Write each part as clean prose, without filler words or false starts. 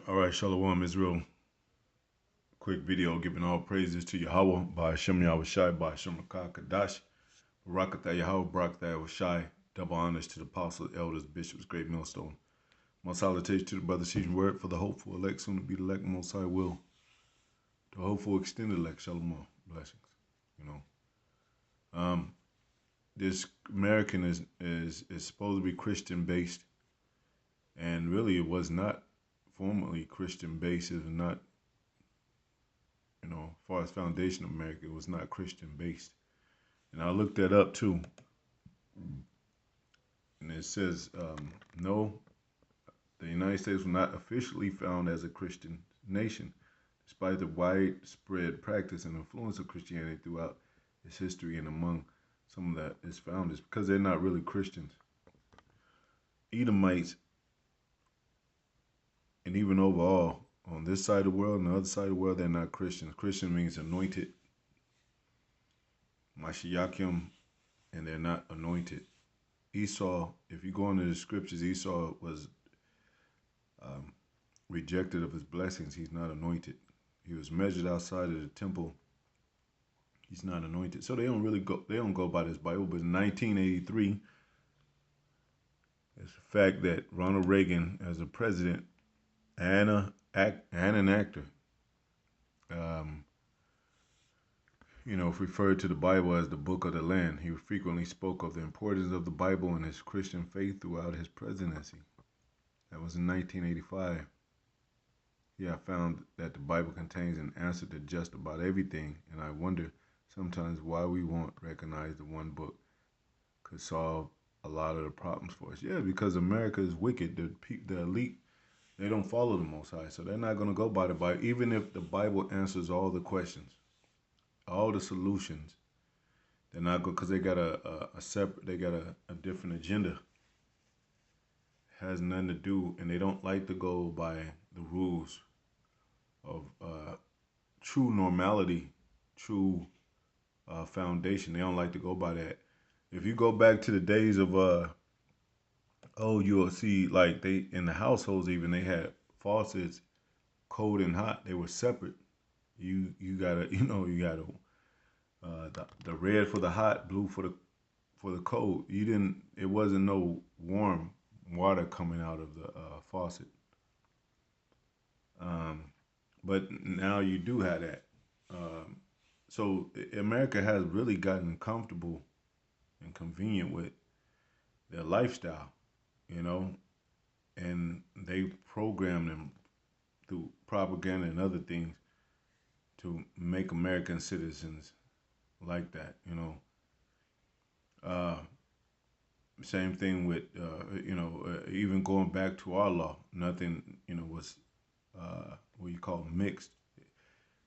All right, Shalom Israel. Quick video giving all praises to Yahweh by Hashem Yahushai by Hashem Rakah Kadash. Barakatah Yahweh, Barakatah Yahushai. Double honors to the apostles, elders, bishops, great millstone. Most salutations to the brothers teaching word for the hopeful elect, soon to be the elect, most high will. The hopeful extended elect, Shalom. Blessings. You know. This American is supposed to be Christian based, and really it was not formerly Christian based. It was not, as far as foundation of America, it was not Christian based. And I looked that up too. And it says, no, the United States was not officially found as a Christian nation, despite the widespread practice and influence of Christianity throughout its history and among some of its founders, because they're not really Christians. Edomites, and even overall, on this side of the world and the other side of the world, they're not Christians. Christian means anointed, Mashiachim, and they're not anointed. Esau, if you go into the scriptures, Esau was rejected of his blessings. He's not anointed. He was measured outside of the temple. He's not anointed. So they don't go by this Bible. But in 1983, it's the fact that Ronald Reagan, as a president and an actor, referred to the Bible as the book of the land. He frequently spoke of the importance of the Bible and his Christian faith throughout his presidency. That was in 1985. Yeah, I found that the Bible contains an answer to just about everything, and I wonder sometimes why we won't recognize the one book could solve a lot of the problems for us. Yeah, because America is wicked. The elite, they don't follow the Most High, so they're not going to go by the Bible. Even if the Bible answers all the questions, all the solutions, they're not going, because they got a different agenda. Has nothing to do, and they don't like to go by the rules of true normality, true foundation. They don't like to go by that. If you go back to the days of you'll see, like, they in the households, even they had faucets cold and hot. They were separate. You gotta the red for the hot, blue for the cold. It wasn't no warm water coming out of the faucet. But now you do have that. So America has really gotten comfortable and convenient with their lifestyle, and they program them through propaganda and other things to make American citizens like that, Same thing with, even going back to our law, nothing, was what you call mixed.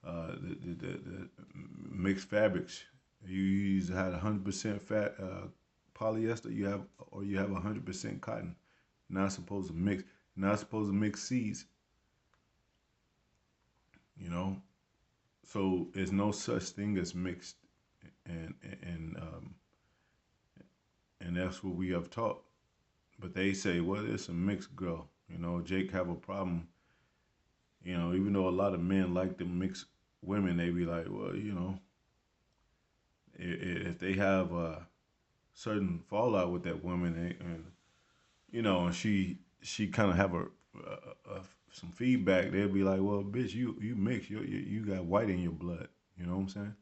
The mixed fabrics. You either had 100% fat polyester, you have 100% cotton. Not supposed to mix. Not supposed to mix seeds. So there's no such thing as mixed, and that's what we have taught. But they say, well, it's a mixed girl. Jake have a problem. Even though a lot of men like to mix women, they be like, well, if they have a certain fallout with that woman, and she kind of have some feedback, they'll be like, well, bitch, you mix, you got white in your blood. You know what I'm saying?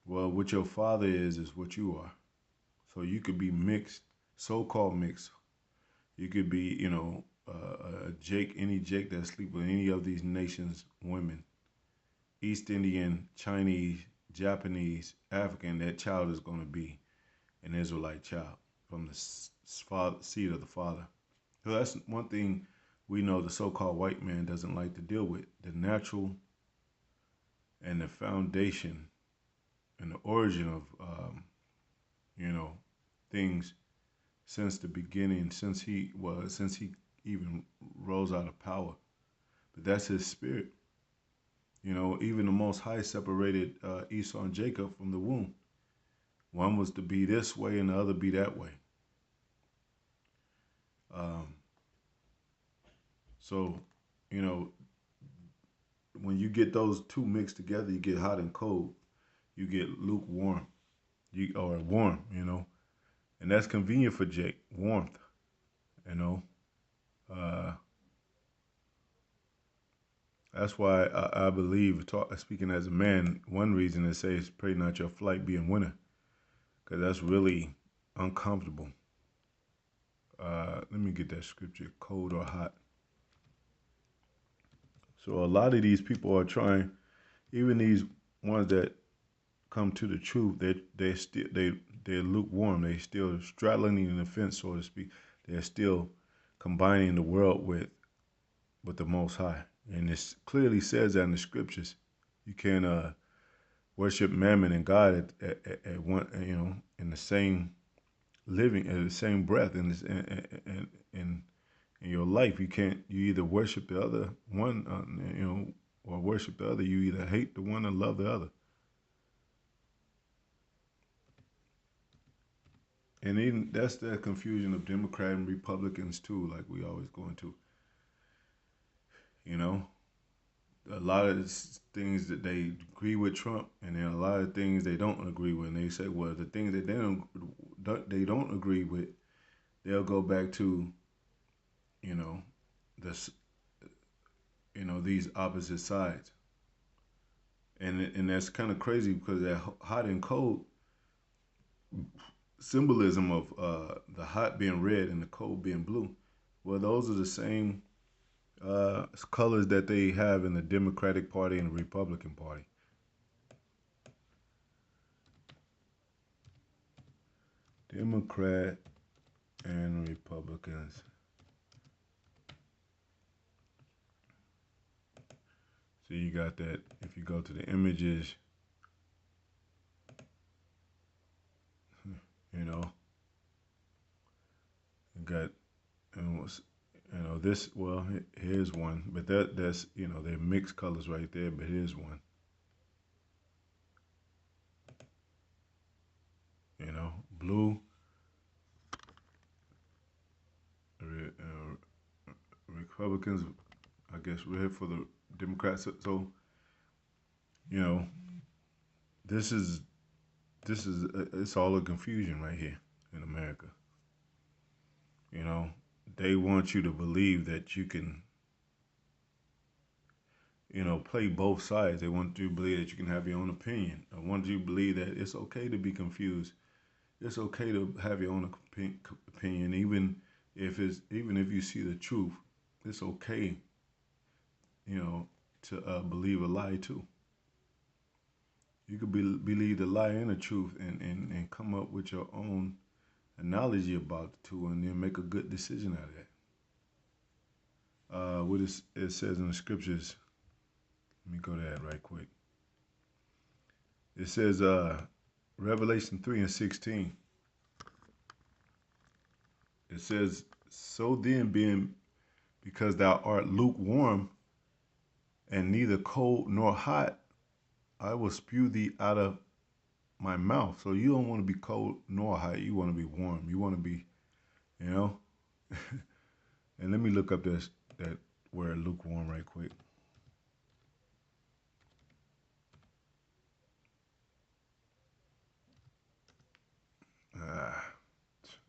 Well, what your father is what you are. So you could be mixed, so-called mixed. You could be, a Jake, any Jake that sleep with any of these nations' women, East Indian, Chinese, Japanese, African. That child is going to be an Israelite child from the seed of the father. So that's one thing we know the so-called white man doesn't like to deal with: the natural and the foundation and the origin of, things since the beginning, since he even rose out of power. But that's his spirit. Even the Most High separated Esau and Jacob from the womb. One was to be this way and the other be that way. So you know, when you get those two mixed together, you get hot and cold. You get lukewarm, or warm, and that's convenient for Jake. Warmth, you know. Uh, that's why I believe, speaking as a man, one reason it says, "Pray not your flight be in winter," because that's really uncomfortable. Let me get that scripture, cold or hot. So a lot of these people are trying, even these ones that come to the truth, they're lukewarm. They still straddling the fence, so to speak. They're still combining the world with the Most High, and it clearly says that in the scriptures. You can't worship Mammon and God at one, in the same living, at the same breath, in your life. You can't. You either worship the other one, or worship the other. You either hate the one or love the other. And even that's the confusion of Democrat and Republicans too, like we always go into. You know, a lot of things that they agree with Trump, and then a lot of things they don't agree with. And they say, well, the things that they don't agree with, they'll go back to, you know, this, these opposite sides, and that's kind of crazy because that hot and cold symbolism of the hot being red and the cold being blue. Well, those are the same colors that they have in the Democratic Party and the Republican Party. Democrat and Republicans. So you got that. If you go to the images, you know, you got, this. Well, here's one, but that's they're mixed colors right there. But here's one. Blue. Republicans, I guess, red for the Democrats. So you know, this is it's all a confusion right here in America. You know, they want you to believe that you can, play both sides. They want you to believe that you can have your own opinion. They want you to believe that it's okay to be confused. It's okay to have your own opinion, even if you see the truth. It's okay, to believe a lie too. You could believe the lie and the truth, and come up with your own analogy about the two, and then make a good decision out of that. What it says in the scriptures. Let me go to that right quick. It says, Revelation 3:16. It says, "So then, being because thou art lukewarm, and neither cold nor hot, I will spew thee out of my mouth." So you don't want to be cold nor hot. You want to be warm. You want to be, you know. And let me look up that word lukewarm right quick. Ah,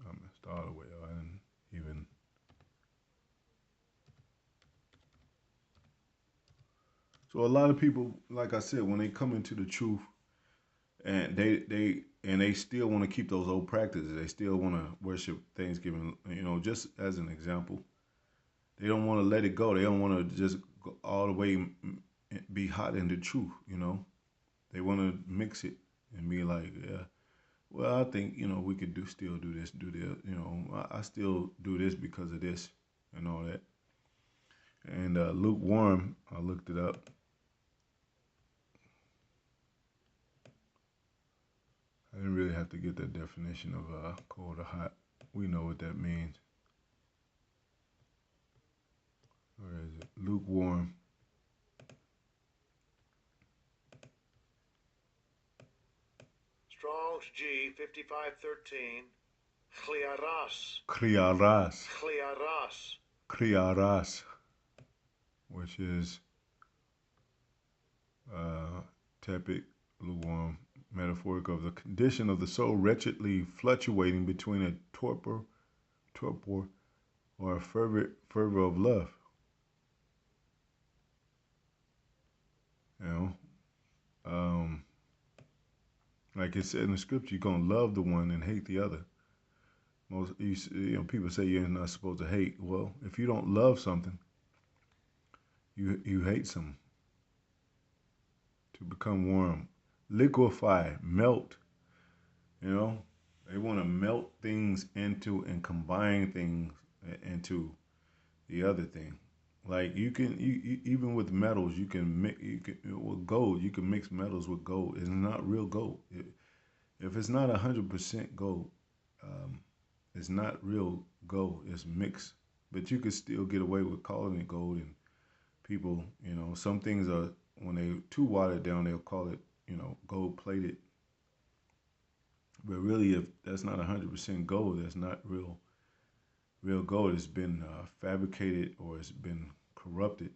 I messed all the way up. I didn't even. So a lot of people, like I said, when they come into the truth, and they still want to keep those old practices. They still want to worship Thanksgiving. Just as an example, they don't want to let it go. They don't want to just go all the way be hot in the truth. They want to mix it and be like, yeah, well, I think we could still do this, do that. I still do this because of this and all that. And lukewarm, I looked it up. I didn't really have to get that definition of cold or hot. We know what that means. Where is it? Lukewarm. Strong's G 5513. Kliaras. Kriaras. Kliaras. Kriaras. which is tepid, lukewarm, metaphoric of the condition of the soul wretchedly fluctuating between a torpor, or a fervor of love. You know, um, like it said in the scripture, you're gonna love the one and hate the other. People say you're not supposed to hate. Well, if you don't love something, you hate something. To become warm, liquefy, melt. You know, they want to melt things into and combine things into the other thing. Like even with metals, you can mix. With gold, you can mix metals with gold. It's not real gold. If it's not 100% gold, um, it's not real gold. It's mixed, but you could still get away with calling it gold. And people, some things are when they too watered down, they'll call it, gold plated. But really, if that's not 100% gold, that's not real gold. It's been fabricated or it's been corrupted.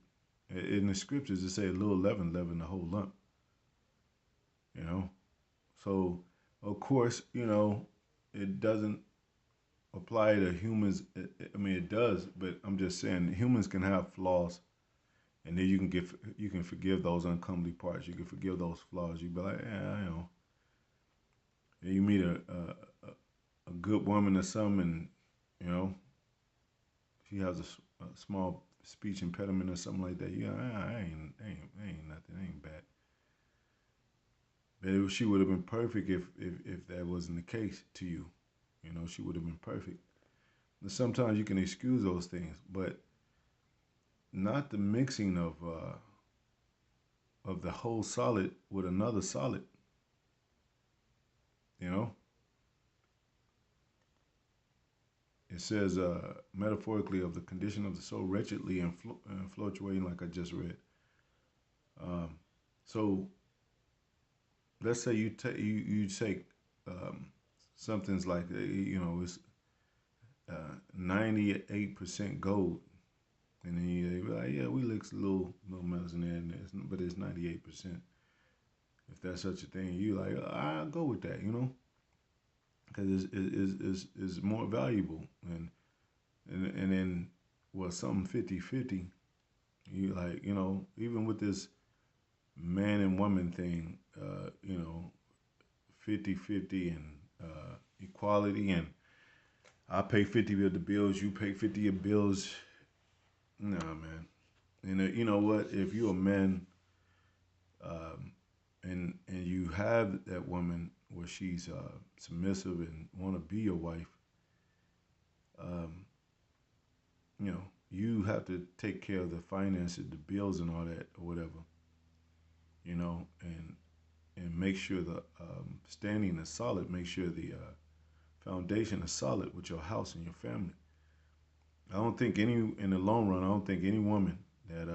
In the scriptures, it say a little leaven the whole lump. You know, so of course, it doesn't apply to humans. I mean, it does, but I'm just saying humans can have flaws, and then you can forgive those uncomely parts. You can forgive those flaws. You be like, yeah, And you meet a good woman or something, and you know she has a small speech impediment or something like that. Yeah, I ain't nothing. I ain't bad. But she would have been perfect if that wasn't the case to you. She would have been perfect. And sometimes you can excuse those things, but not the mixing of the whole solid with another solid. You know, it says metaphorically of the condition of the soul wretchedly and fluctuating, like I just read. Um, so let's say you take um, something's like it's 98% gold, and then you be like, yeah, we mix little metals in there, but it's 98%. If that's such a thing, you like, I'll go with that, because it's more valuable, and then something 50-50. You like, even with this man and woman thing, 50-50 and equality, and I pay 50 of the bills, you pay 50 of bills. Nah, man. And you know what? If you're a man, um, and you have that woman where she's submissive and want to be your wife, um, you have to take care of the finances, the bills, and all that, or whatever. And make sure the standing is solid. Make sure the foundation is solid with your house and your family. I don't think in the long run, I don't think any woman that,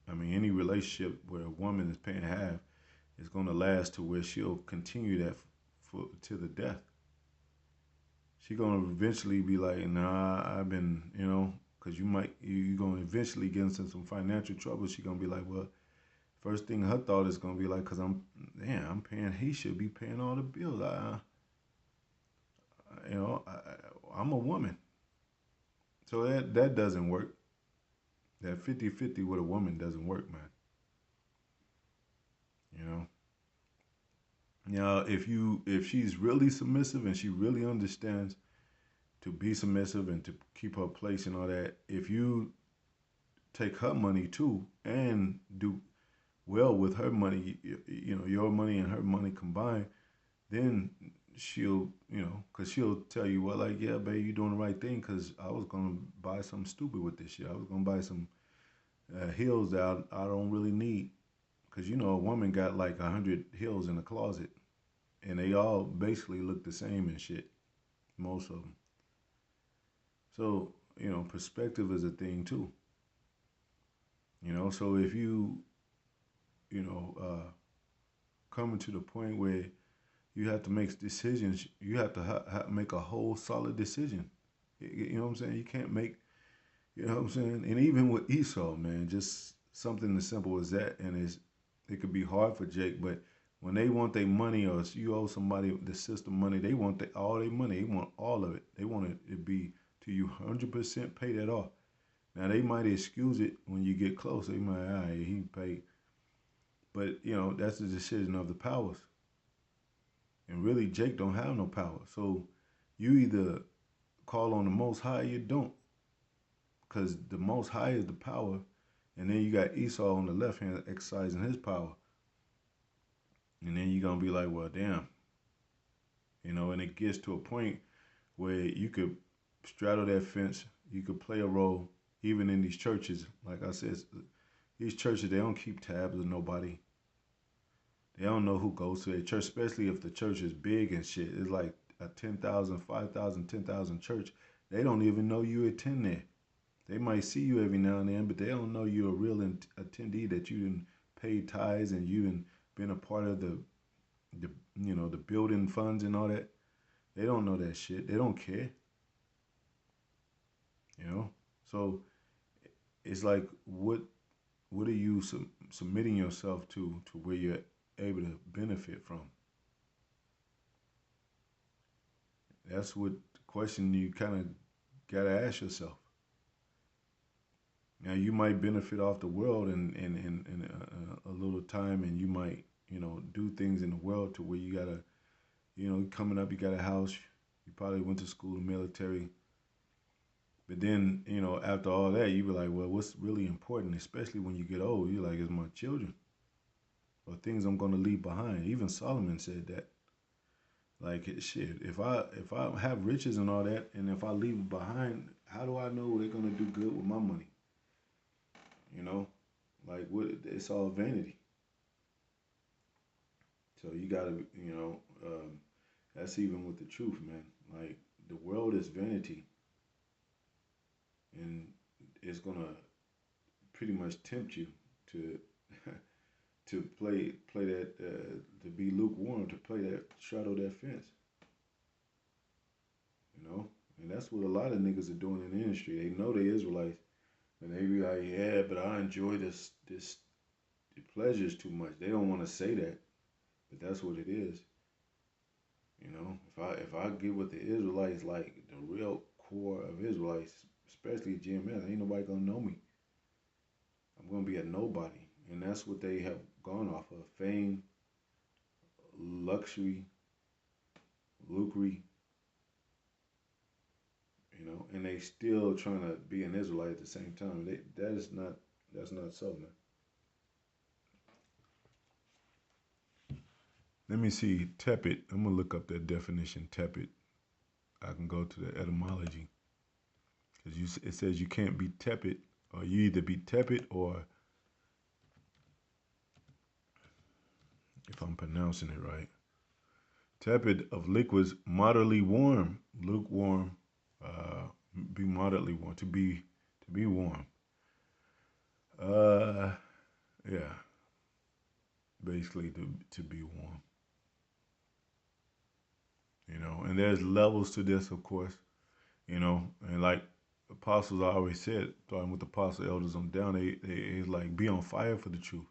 any relationship where a woman is paying half is going to last to where she'll continue that to the death. She's going to eventually be like, nah, I've been, because you're going to eventually get into some financial trouble. She's going to be like, well, first thing her thought is going to be like, because I'm paying, he should be paying all the bills. I'm a woman. So that doesn't work. That 50-50 with a woman doesn't work, man. You know. Now, if she's really submissive and she really understands to be submissive and to keep her place and all that, if you take her money too and do well with her money, your money and her money combined, then she'll, because she'll tell you, well, like, yeah, babe, you're doing the right thing, because I was going to buy something stupid with this shit. I was going to buy some heels that I don't really need. Because, a woman got like 100 heels in the closet, and they all basically look the same and shit, most of them. So, perspective is a thing too. So if you know, coming to the point where you have to make decisions, you have to make a whole solid decision. You know what I'm saying? You can't make You know what I'm saying? And even with Esau, man, just something as simple as that, and it could be hard for Jake, but when they want their money or you owe somebody the system money, they want all their money. They want all of it. They want it to be to you 100% pay that off. Now they might excuse it when you get close. They might, he paid, but that's the decision of the powers. And really, Jake don't have no power. So you either call on the Most High, or you don't, because the Most High is the power, and then you got Esau on the left hand exercising his power, and then you're gonna be like, well, damn, and it gets to a point where you could straddle that fence, you could play a role, even in these churches. Like I said, these churches, they don't keep tabs of nobody. They don't know who goes to their church, especially if the church is big and shit. It's like a 10,000, 5,000, 10,000 church. They don't even know you attend there. They might see you every now and then, but they don't know you're a real attendee, that you didn't pay tithes and you didn't been a part of the building funds and all that. They don't know that shit. They don't care. You know. So it's like, what are you submitting yourself to where you're able to benefit from? That's what the question you kind of gotta ask yourself. Now you might benefit off the world in a little time, and you might do things in the world to where you gotta coming up, you got a house, you probably went to school, military, but then after all that you be like, well, what's really important, especially when you get old? You're like, it's my children or things I'm gonna leave behind. Even Solomon said that. Like shit, if I have riches and all that, and if I leave it behind, how do I know they're gonna do good with my money? You know, like what? It's all vanity. So you gotta, that's even with the truth, man. Like the world is vanity, and it's gonna pretty much tempt you to to play that to be lukewarm, to play that straddle that fence. And that's what a lot of niggas are doing in the industry. They know they Israelites, and they be like, yeah, but I enjoy this the pleasures too much. They don't want to say that, but that's what it is. If I get with the Israelites, like the real core of Israelites, especially GMS, ain't nobody gonna know me. I'm gonna be a nobody, and that's what they have gone off of: fame, luxury, lucre, and they still trying to be an Israelite at the same time. That's not so, man. Let me see, tepid. I'm gonna look up that definition, tepid. I can go to the etymology, because it says you can't be tepid, or you either be tepid, or if I'm pronouncing it right, tepid of liquids, moderately warm, lukewarm, be moderately warm, to be warm. Uh, yeah, basically to be warm. And there's levels to this, of course. And like apostles always said, starting with the apostle elders on down, they like, be on fire for the truth,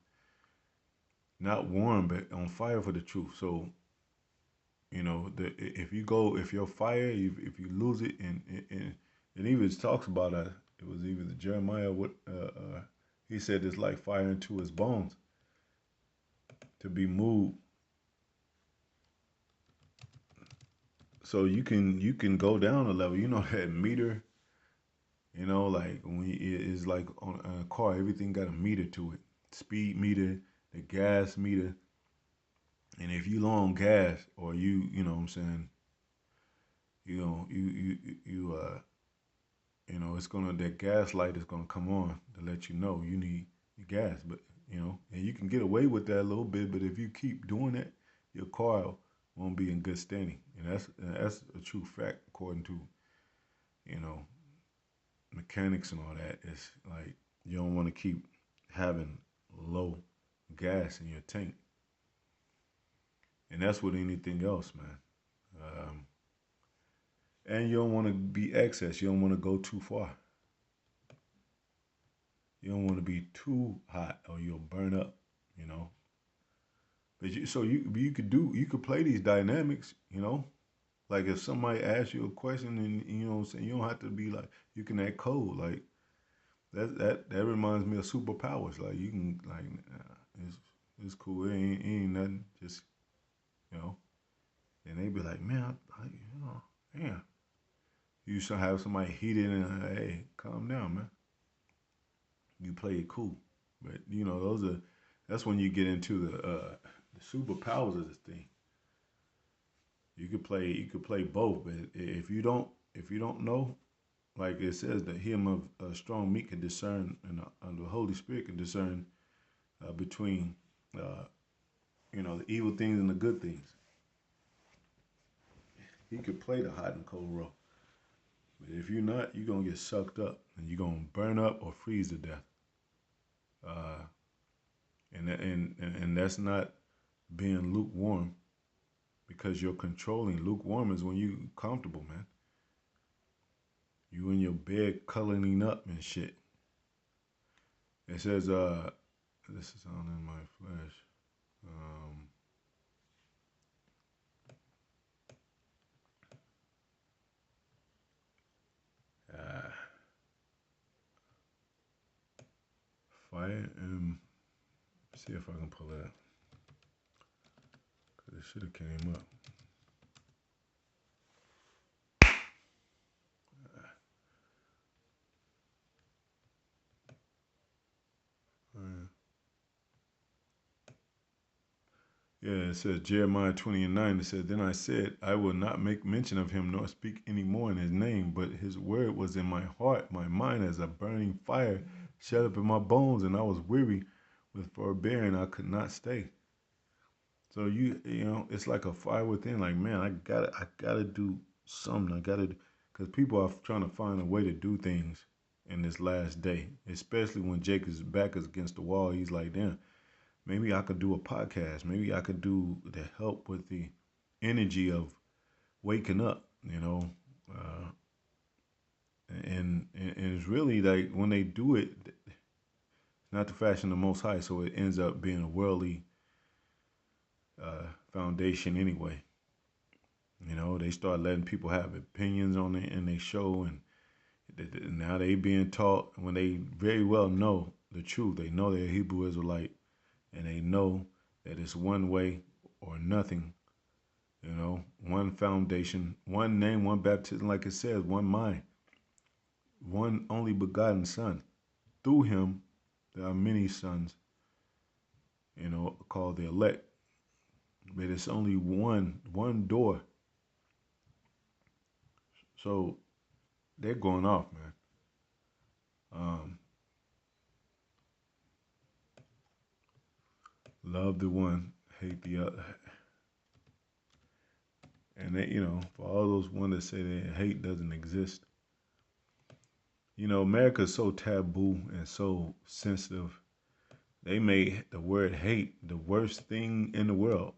not warm, but on fire for the truth. So if you're fire, if you lose it, and even talks about it was even the Jeremiah, what he said, it's like fire into his bones, to be moved. So you can go down a level. That meter. Like when it's like on a car, everything got a meter to it. Speed meter, the gas meter, and if you low on gas, or you know what I'm saying, it's gonna that gas light is gonna come on to let you know you need your gas. But and you can get away with that a little bit, but if you keep doing that, your car won't be in good standing, and that's a true fact according to you know mechanics and all that. It's like you don't want to keep having low gas in your tank, and that's with anything else, man. And you don't want to be excess. You don't want to go too far. You don't want to be too hot or you'll burn up, you know. But you could play these dynamics, you know. Like if somebody asks you a question and you know what I'm saying, you don't have to be like you can act cold. Like that reminds me of superpowers. Like you can like it's cool. It ain't nothing. Just you know. And they be like, man, you know, damn. You should have somebody heated and hey, calm down, man. You play it cool. But you know, that's when you get into the superpowers of this thing. You could play both, but if you don't know, like it says that him of strong meat can discern, and the Holy Spirit can discern between uh, the evil things and the good things. He could play the hot and cold role. But if you're not, you're gonna get sucked up and you're gonna burn up or freeze to death. Uh, and that's not being lukewarm because you're controlling. Lukewarm is when you comfortable, man. You in your bed cuddling up and shit. It says, this is on in my flesh. Um, uh, fire and see if I can pull it up. Cause it should have came up. Uh, Yeah, it says Jeremiah 20:9. It says, then I said, I will not make mention of him nor speak any more in his name, but his word was in my heart, my mind as a burning fire shut up in my bones, and I was weary with forbearing. I could not stay. So you know, it's like a fire within. Like, man, I gotta do something. I gotta, because people are trying to find a way to do things in this last day, especially when Jacob's back is against the wall. He's like, damn, maybe I could do a podcast. Maybe I could do to help with the energy of waking up. Uh, and it's really like when they do it, it's not the fashion of the Most High, so it ends up being a worldly foundation anyway. They start letting people have opinions on it and they show, and now they being taught when they very well know the truth. They know they're Hebrew Israelite, and they know that it's one way or nothing. One foundation, one name, one baptism, like it says, one mind, one only begotten Son. Through him, there are many sons, called the elect. But it's only one door. So they're going off, man. Um, love the one, hate the other. And for all those ones that say that hate doesn't exist, America's so taboo and so sensitive. They made the word hate the worst thing in the world.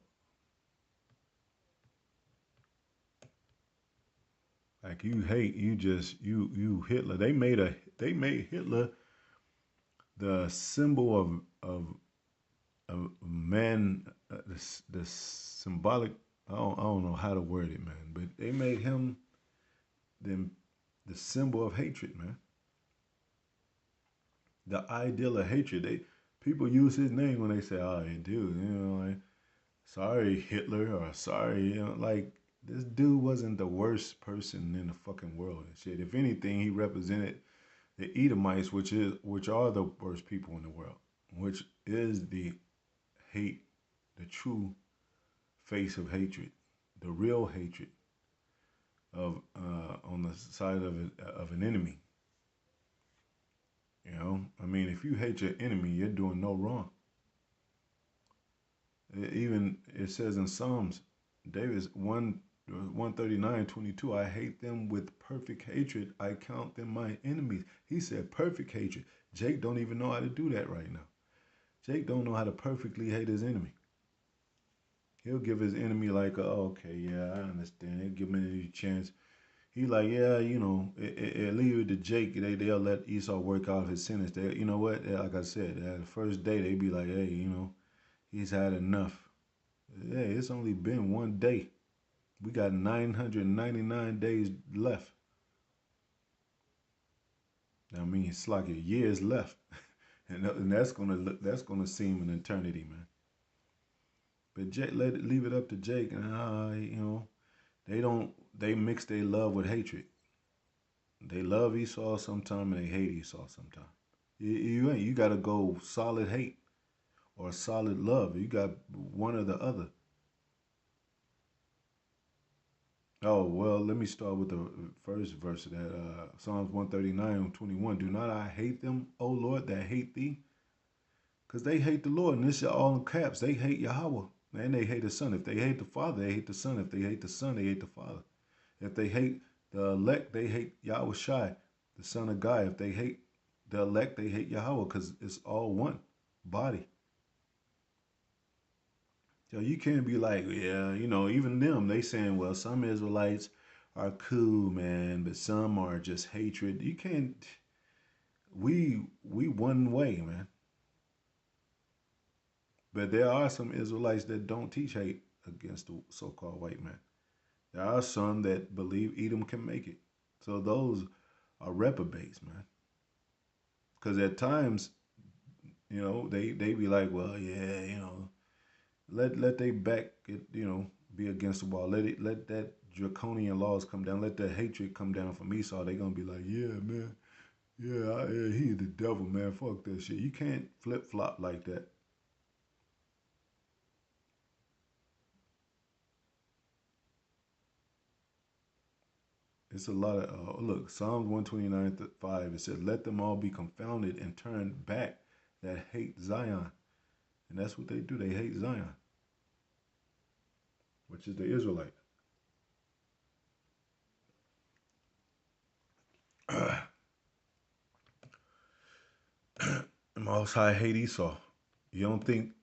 Like you hate, you Hitler. They made Hitler the symbol of man, the symbolic. I don't know how to word it, man. But they made him the the symbol of hatred, man. The ideal of hatred. People use his name when they say, "Oh, dude, like sorry Hitler," or "Sorry," like this dude wasn't the worst person in the fucking world and shit. If anything, he represented the Edomites, which are the worst people in the world, which is the hate, the true face of hatred, the real hatred of on the side of an enemy. I mean, if you hate your enemy, you're doing no wrong. Even it says in Psalms, David's 139:22, I hate them with perfect hatred. I count them my enemies. He said perfect hatred. Jake don't even know how to do that right now. Jake don't know how to perfectly hate his enemy. He'll give his enemy like, oh, okay, yeah, I understand. He'll give him any chance. He like, yeah, leave it to Jake. They'll let Esau work out his sentence. They, you know what? Like I said, the first day they be like, hey, he's had enough. Hey, it's only been one day. We got 999 days left. I mean, it's like years left, and that's gonna seem an eternity, man. But Jake, leave it up to Jake, and they mix their love with hatred. They love Esau sometime and they hate Esau sometime. You got to go solid hate or solid love. You got one or the other. Oh, well, let me start with the first verse of that. Psalms 139:21. Do not I hate them, O Lord, that hate thee? Because they hate the Lord. And this is all in caps. They hate Yahweh. And they hate the Son. If they hate the Father, they hate the Son. If they hate the Son, they hate the Father. If they hate the elect, they hate Yahweh Shai, the Son of God. If they hate the elect, they hate Yahweh because it's all one body. So you can't be like, yeah, even them, they saying, well, some Israelites are cool, man, but some are just hatred. You can't. We one way, man. But there are some Israelites that don't teach hate against the so-called white man. There are some that believe Edom can make it. So those are reprobates, man. Because at times, they be like, well, yeah, let they back it, be against the wall. Let that draconian laws come down. Let that hatred come down from Esau. They gonna be like, yeah, man, yeah, he's the devil, man. Fuck that shit. You can't flip flop like that. It's a lot of look. Psalms 129:5. It said, "Let them all be confounded and turn back that hate Zion," and that's what they do. They hate Zion, which is the Israelite. Most High hate Esau. You don't think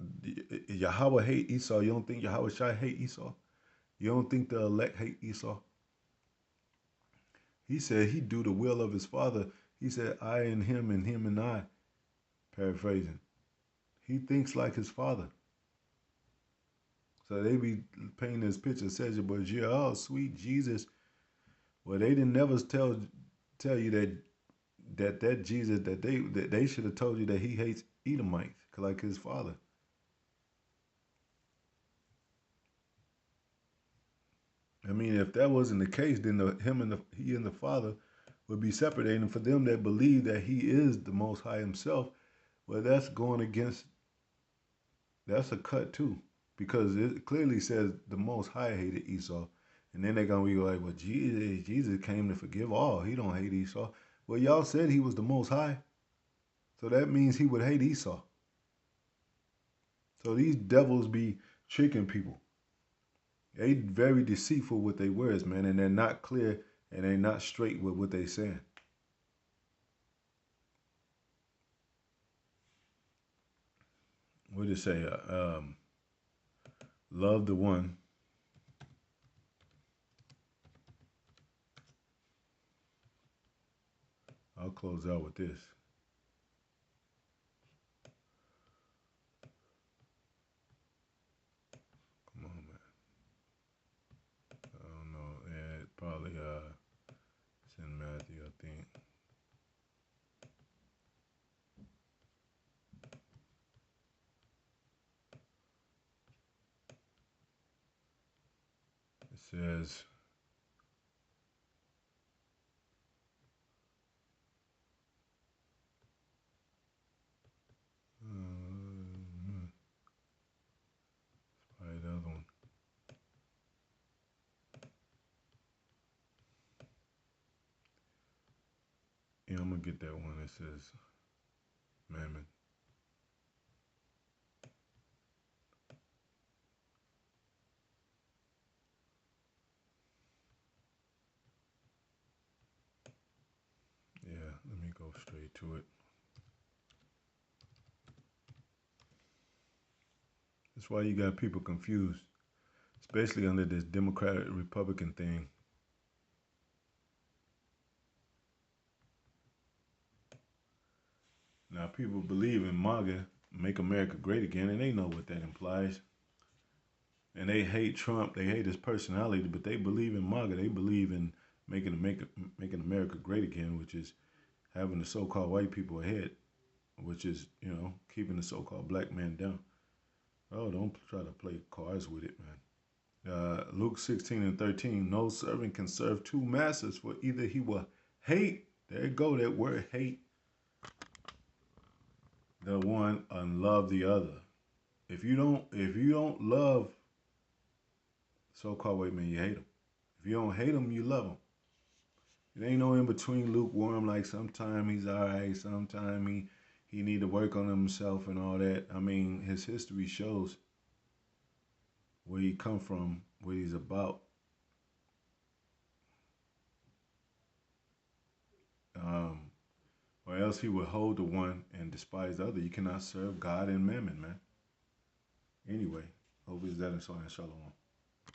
Yahweh hate Esau? You don't think Yahweh Shai hate Esau? You don't think the elect hate Esau? He said he do the will of his father. He said, I and him and I. Paraphrasing. He thinks like his father. So they be painting this picture, says it, but yeah, oh sweet Jesus. Well, they didn't never tell you that Jesus that they should have told you that he hates Edomites like his father. I mean, if that wasn't the case, then he and the Father would be separated. And for them that believe that He is the Most High Himself, well, that's going against. That's a cut too, because it clearly says the Most High hated Esau, and then they're gonna be like, well, Jesus came to forgive all. He don't hate Esau. Well, y'all said He was the Most High, so that means He would hate Esau. So these devils be tricking people. They very deceitful with their words, man, and they're not clear and they're not straight with what they saying. What did it say? Love the one. I'll close out with this. Come on, man. I don't know. Yeah, it probably it's in Matthew, I think. It says, probably the other one. Yeah, I'm gonna get that one. It says Mammon. Yeah, let me go straight to it. That's why you got people confused, especially under this Democratic Republican thing. people believe in MAGA, Make America Great Again, and they know what that implies. And they hate Trump. They hate his personality, but they believe in MAGA. They believe in making America great again, which is having the so-called white people ahead, which is keeping the so-called black man down. Oh, don't try to play cards with it, man. Luke 16:13. No servant can serve two masters, for either he will hate. There you go, that word hate. The one and love the other. If you don't love so-called white men, you hate them. If you don't hate them, you love them. It ain't no in between lukewarm. Like sometime he's all right, sometime he need to work on himself and all that. I mean, his history shows where he come from, what he's about. Um, or else he would hold the one and despise the other. You cannot serve God and mammon, man. Anyway, hope it's that and so on. Shalom.